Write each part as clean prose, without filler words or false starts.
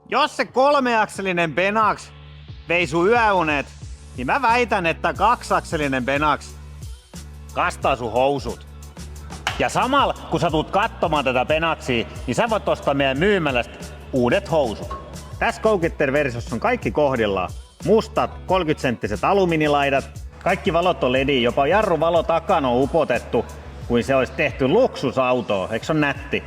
Jos se kolmeakselinen Benax vei sun yöunet, niin mä väitän, että kaksakselinen Benax kastaa sun housut. Ja samalla kun sä tulet katsomaan tätä Benaxia, niin sä voit ostaa meidän myymälästä uudet housut. Tässä Go-Getter-versiossa on kaikki kohdillaan. Mustat 30-senttiset alumiinilaidat, kaikki valot on LED, jopa jarruvalo takana on upotettu, kuin se olisi tehty luksusautoa, eikö se on nätti?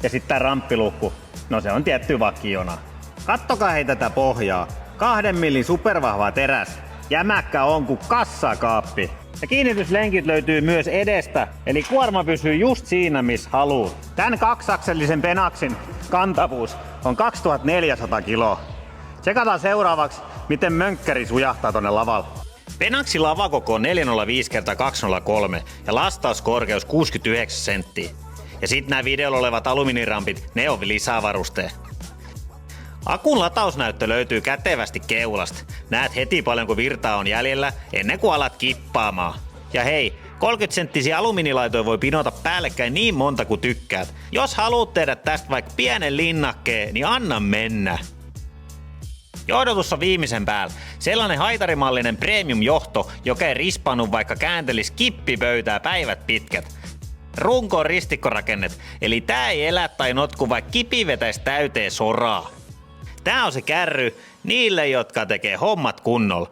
Ja sitten tää ramppilukku, no se on tietty vakiona. Kattokaa hei tätä pohjaa, 2 millin supervahva teräs, jämäkkä on kuin kassakaappi. Ja kiinnityslenkit löytyy myös edestä, eli kuorma pysyy just siinä missä haluu. Tän kaksakselisen Benaxin kantavuus on 2400 kiloa. Tsekataan seuraavaksi, miten mönkkäri sujahtaa tonne lavalle. Benaxin lavakoko on 405x203 ja lastauskorkeus 69 senttiä. Ja sit nää videolla olevat alumiinirampit, ne on lisävaruste. Akun latausnäyttö löytyy kätevästi keulasta. Näet heti paljonko virtaa on jäljellä ennen kuin alat kippaamaan. Ja hei, 30-senttisiä alumiinilaitoja voi pinota päällekkäin niin monta kuin tykkäät. Jos haluat tehdä tästä vaikka pienen linnakkeen, niin anna mennä. Johdotus on viimeisen päällä. Sellainen haitarimallinen premium-johto, joka ei rispannut vaikka kääntelis kippipöytää päivät pitkät. Runko on ristikkorakennet, eli tää ei elä tai notku vaikka kipi vetäis täyteen soraa. Tää on se kärry niille, jotka tekee hommat kunnolla.